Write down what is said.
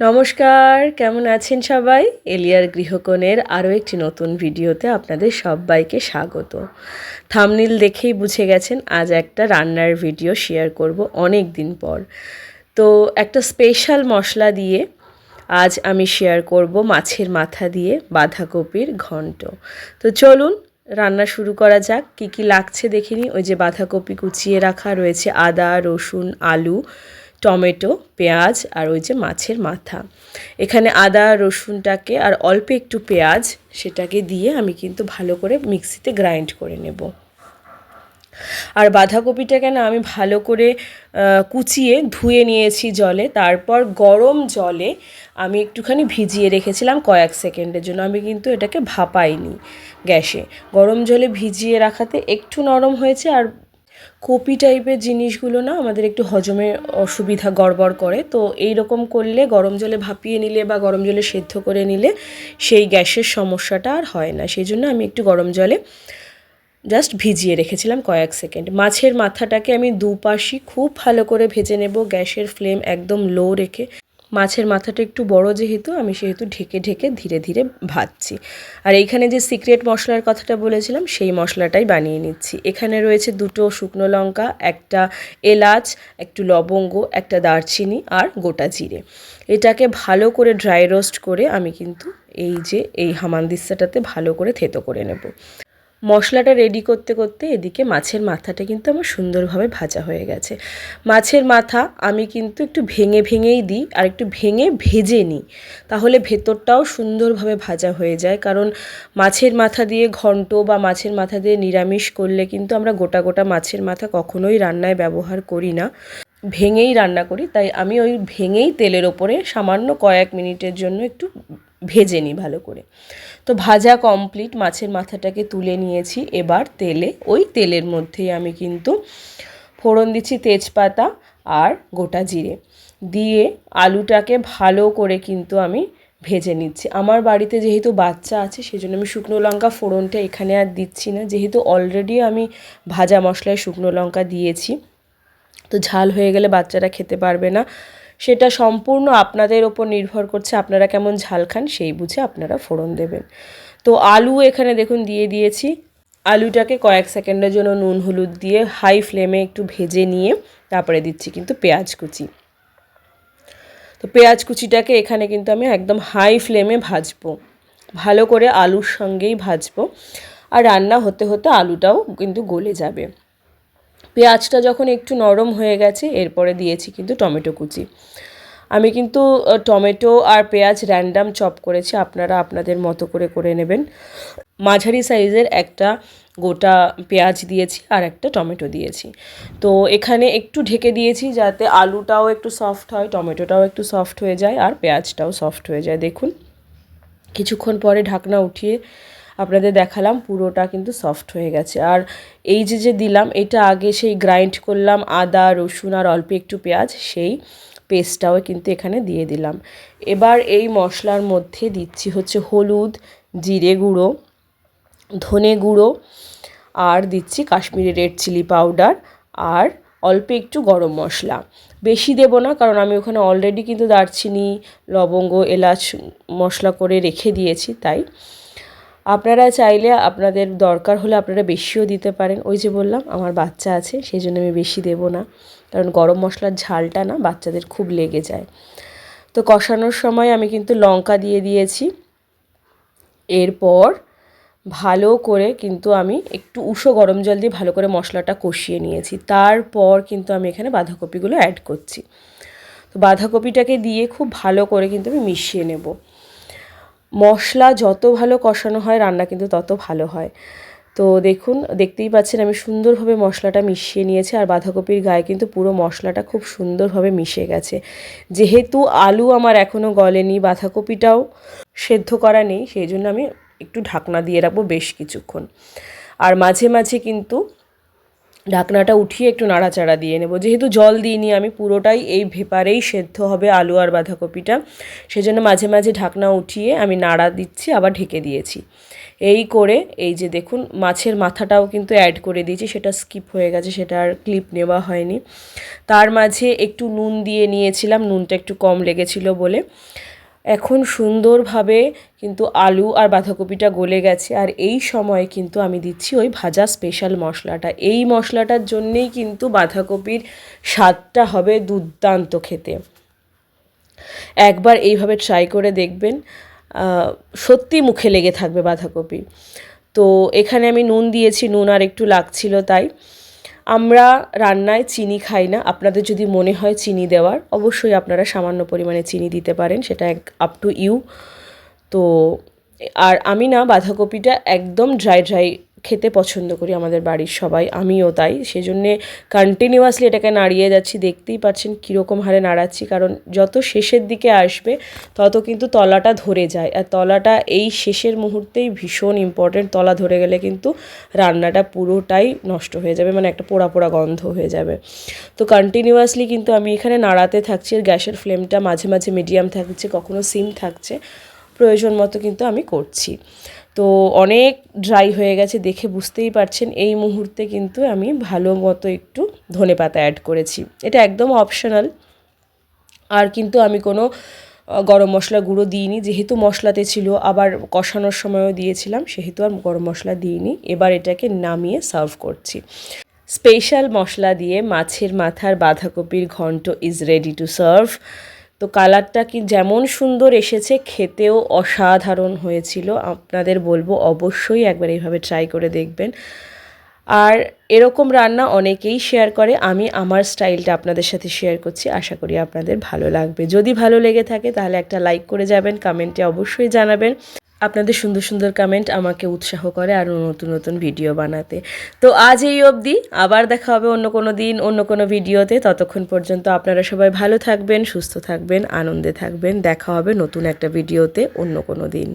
নমস্কার, কেমন আছেন সবাই? এলিয়ার গৃহকোণের আরও একটি নতুন ভিডিওতে আপনাদের সবাইকে স্বাগত। থাম্বনেইল দেখেই বুঝে গেছেন আজ একটা রান্নার ভিডিও শেয়ার করব অনেক দিন পর। তো একটা স্পেশাল মশলা দিয়ে আজ আমি শেয়ার করব মাছের মাথা দিয়ে বাঁধাকপির ঘন্ট। তো চলুন রান্না শুরু করা যাক। কী কী লাগছে দেখে নিই। ওই যে বাঁধাকপি কুচিয়ে রাখা রয়েছে, আদা, রসুন, আলু, টমেটো, পেঁয়াজ আর ওই যে মাছের মাথা। এখানে আদা রসুনটাকে আর অল্প একটু পেঁয়াজ সেটাকে দিয়ে আমি কিন্তু ভালো করে মিক্সিতে গ্রাইন্ড করে নেব। আর বাঁধাকপিটাকে না আমি ভালো করে কুচিয়ে ধুয়ে নিয়েছি জলে, তারপর গরম জলে আমি একটুখানি ভিজিয়ে রেখেছিলাম কয়েক সেকেন্ডের জন্য। আমি কিন্তু এটাকে ভাপাইনি গ্যাসে, গরম জলে ভিজিয়ে রাখাতে একটু নরম হয়েছে। আর কপি টাইপের জিনিসগুলো না আমাদের একটু হজমে অসুবিধা গড়বড় করে, তো এই রকম করলে গরম জলে ভাপিয়ে নিলে বা গরম জলে সেদ্ধ করে নিলে সেই গ্যাসের সমস্যাটা আর হয় না। সেই জন্য আমি একটু গরম জলে জাস্ট ভিজিয়ে রেখেছিলাম কয়েক সেকেন্ড। মাছের মাথাটাকে আমি দুপাশই খুব ভালো করে ভেজে নেব, গ্যাসের ফ্লেম একদম লো রেখে। মাছের মাথাটা একটু বড় যেহেতু, আমি সেহেতু ঢেকে ঢেকে ধীরে ধীরে ভাজছি। আর এইখানে যে সিক্রেট মশলার কথাটা বলেছিলাম সেই মশলাটাই বানিয়ে নিচ্ছি। এখানে রয়েছে 2টো শুকনো লঙ্কা, একটা এলাচ, একটু লবঙ্গ, একটা দারচিনি আর গোটা জিরে। এটাকে ভালো করে ড্রাই রোস্ট করে আমি কিন্তু এই হামানদিস্তাটাতে ভালো করে থেতো করে নেব। মশলাটা রেডি করতে করতে এদিকে মাছের মাথাটা কিন্তু আমার সুন্দরভাবে ভাজা হয়ে গেছে। মাছের মাথা আমি কিন্তু একটু ভেঙে ভেঙেই দিই আর একটু ভেঙে ভেজে নিই, তাহলে ভেতরটাও সুন্দরভাবে ভাজা হয়ে যায়। কারণ মাছের মাথা দিয়ে ঘন্ট বা মাছের মাথা দিয়ে নিরামিষ করলে কিন্তু আমরা গোটা গোটা মাছের মাথা কখনোই রান্নায় ব্যবহার করি না, ভেঙেই রান্না করি। তাই আমি ওই ভেঙেই তেলের ওপরে সামান্য কয়েক মিনিটের জন্য একটু ভেজে নিই ভালো করে। তো ভাজা কমপ্লিট, মাছের মাথাটাকে তুলে নিয়েছি। এবার ওই তেলের মধ্যেই আমি কিন্তু ফোড়ন দিচ্ছি তেজপাতা আর গোটা জিরে দিয়ে আলুটাকে ভালো করে কিন্তু আমি ভেজে নিচ্ছি। আমার বাড়িতে যেহেতু বাচ্চা আছে সেজন্য আমি শুকনো লঙ্কা ফোড়নটা এখানে আর দিচ্ছি না, যেহেতু অলরেডি আমি ভাজা মশলায় শুকনো লঙ্কা দিয়েছি। তো ঝাল হয়ে গেলে বাচ্চারা খেতে পারবে না, সেটা সম্পূর্ণ আপনাদের ওপর নির্ভর করছে, আপনারা কেমন ঝাল খান সেই বুঝে আপনারা ফোড়ন দেবেন। তো আলু এখানে দেখুন দিয়ে দিয়েছি। আলুটাকে কয়েক সেকেন্ডের জন্য নুন হলুদ দিয়ে হাই ফ্লেমে একটু ভেজে নিয়ে তারপরে দিচ্ছি কিন্তু পেঁয়াজ কুচি। তো পেঁয়াজ কুচিটাকে এখানে কিন্তু আমি একদম হাই ফ্লেমে ভাজবো, ভালো করে আলুর সঙ্গেই ভাজবো। আর রান্না হতে হতে আলুটাও কিন্তু গলে যাবে। পেঁয়াজটা যখন একটু নরম হয়ে গেছে এরপরে দিয়েছি কিন্তু টমেটো কুচি। আমি কিন্তু টমেটো আর পেঁয়াজ র্যান্ডাম চপ করেছি, আপনারা আপনাদের মতো করে করে নেবেন। মাঝারি সাইজের একটা গোটা পেঁয়াজ দিয়েছি আর একটা টমেটো দিয়েছি। তো এখানে একটু ঢেকে দিয়েছি যাতে আলুটাও একটু সফট হয়, টমেটোটাও একটু সফট হয়ে যায় আর পেঁয়াজটাও সফট হয়ে যায়। দেখুন কিছুক্ষণ পরে ঢাকনা উঠিয়ে আপনাদের দেখালাম, পুরোটা কিন্তু সফট হয়ে গেছে। আর এই যে দিলাম এটা আগে সেই গ্রাইন্ড করলাম আদা রসুন আর অল্প একটু পেঁয়াজ, সেই পেস্টটাও কিন্তু এখানে দিয়ে দিলাম। এবার এই মশলার মধ্যে দিচ্ছি হচ্ছে হলুদ, জিরে গুঁড়ো, ধনে গুঁড়ো আর দিচ্ছি কাশ্মীরি রেড চিলি পাউডার আর অল্প একটু গরম মশলা। বেশি দেব না, কারণ আমি ওখানে অলরেডি কিন্তু দারচিনি লবঙ্গ এলাচ মশলা করে রেখে দিয়েছি। তাই আপনারা চাইলে আপনাদের দরকার হলে আপনারা বেশিও দিতে পারেন। ওই যে বললাম আমার বাচ্চা আছে সেই জন্য আমি বেশি দেব না, কারণ গরম মশলার ঝালটা না বাচ্চাদের খুব লেগে যায়। তো কষানোর সময় আমি কিন্তু লঙ্কা দিয়ে দিয়েছি। এরপর ভালো করে কিন্তু আমি একটু উষ্ণ গরম জল দিয়ে ভালো করে মশলাটা কষিয়ে নিয়েছি। তারপর কিন্তু আমি এখানে বাঁধাকপিগুলো অ্যাড করছি। তো বাঁধাকপিটাকে দিয়ে খুব ভালো করে কিন্তু আমি মিশিয়ে নেব। মশলা যত ভালো কষানো হয় রান্না কিন্তু তত ভালো হয়। তো দেখুন দেখতেই পাচ্ছেন আমি সুন্দরভাবে মশলাটা মিশিয়ে নিয়েছি আর বাঁধাকপির গায়ে কিন্তু পুরো মশলাটা খুব সুন্দরভাবে মিশে গেছে। যেহেতু আলু আমার এখনও গলেনি, বাঁধাকপিটাও সেদ্ধ করা নেই, সেই জন্য আমি একটু ঢাকনা দিয়ে রাখবো বেশ কিছুক্ষণ। আর মাঝে মাঝে কিন্তু ঢাকনাটা উঠিয়ে একটু নাড়াচাড়া দিয়ে নেব। যেহেতু জল দিইনি আমি, পুরোটাই এই ভেপারেই সেদ্ধ হবে আলু আর বাঁধাকপিটা, সেজন্য মাঝে মাঝে ঢাকনা উঠিয়ে আমি নাড়া দিচ্ছি, আবার ঢেকে দিয়েছি। এই করে এই যে দেখুন মাছের মাথাটাও কিন্তু অ্যাড করে দিয়েছি, সেটা স্কিপ হয়ে গেছে, সেটা আর ক্লিপ নেওয়া হয়নি। তার মাঝে একটু নুন দিয়ে নিয়েছিলাম, নুনটা একটু কম লেগেছিল বলে। এখন সুন্দরভাবে কিন্তু আলু আর বাঁধাকপিটা গলে গেছে, আর এই সময় কিন্তু আমি দিচ্ছি ওই ভাজা স্পেশাল মশলাটা। এই মশলাটার জন্যেই কিন্তু বাঁধাকপির স্বাদটা হবে দুর্দান্ত খেতে। একবার এইভাবে ট্রাই করে দেখবেন, সত্যি মুখে লেগে থাকবে বাঁধাকপি। তো এখানে আমি নুন দিয়েছি, নুন আর একটু লাগছিল তাই। আমরা রান্নায় চিনি খাই না, আপনাদের যদি মনে হয় চিনি দেওয়ার, অবশ্যই আপনারা সামান্য পরিমাণে চিনি দিতে পারেন, সেটা আপ টু ইউ। তো আর আমি না বাঁধাকপিটা একদম ড্রাই ড্রাই খেতে পছন্দ করি, আমাদের বাড়ির সবাই, আমিও তাই। সেজন্যে কন্টিনিউয়াসলি এটাকে নাড়িয়ে যাচ্ছি, দেখতেই পাচ্ছেন কীরকম হারে নাড়াচ্ছি, কারণ যত শেষের দিকে আসবে তত কিন্তু তলাটা ধরে যায়, আর তলাটা এই শেষের মুহূর্তেই ভীষণ ইম্পর্টেন্ট। তলা ধরে গেলে কিন্তু রান্নাটা পুরোটাই নষ্ট হয়ে যাবে, মানে একটা পোড়া পোড়া গন্ধ হয়ে যাবে। তো কন্টিনিউয়াসলি কিন্তু আমি এখানে নাড়াতে থাকছি, আর গ্যাসের ফ্লেমটা মাঝে মাঝে মিডিয়াম থাকছে, কখনো সিম থাকছে, প্রয়োজন মতো কিন্তু আমি করছি। তো অনেক ড্রাই হয়ে গেছে দেখে বুঝতেই পারছেন। এই মুহূর্তে কিন্তু আমি ভালো মতো একটু ধনেপাতা অ্যাড করেছি, এটা একদম অপশনাল। আর কিন্তু আমি কোনো গরম মশলা গুঁড়ো দিইনি, যেহেতু মশলাতে ছিল, আবার কষানোর সময়ও দিয়েছিলাম, সেহেতু আর গরম মশলা দিইনি। এবার এটাকে নামিয়ে সার্ভ করছি। স্পেশাল মশলা দিয়ে মাছের মাথার বাঁধাকপির ঘন্ট ইজ রেডি টু সার্ভ। তো কালারটা কি যেমন সুন্দর এসেছে, খেতেও অসাধারণ হয়েছিল। আপনাদের বলবো অবশ্যই একবার এইভাবে ট্রাই করে দেখবেন। আর এরকম রান্না অনেকেই শেয়ার করে, আমি আমার স্টাইলটা আপনাদের সাথে শেয়ার করছি, আশা করি আপনাদের ভালো লাগবে। যদি ভালো লেগে থাকে তাহলে একটা লাইক করে যাবেন, কমেন্টে অবশ্যই জানাবেন। আপনাদের সুন্দর সুন্দর কমেন্ট আমাকে উৎসাহ করে আরও নতুন নতুন ভিডিও বানাতে। তো আজ এই অবধি, আবার দেখা হবে অন্য কোনো দিন অন্য কোনো ভিডিওতে। ততক্ষণ পর্যন্ত আপনারা সবাই ভালো থাকবেন, সুস্থ থাকবেন, আনন্দে থাকবেন। দেখা হবে নতুন একটা ভিডিওতে অন্য কোনো দিন।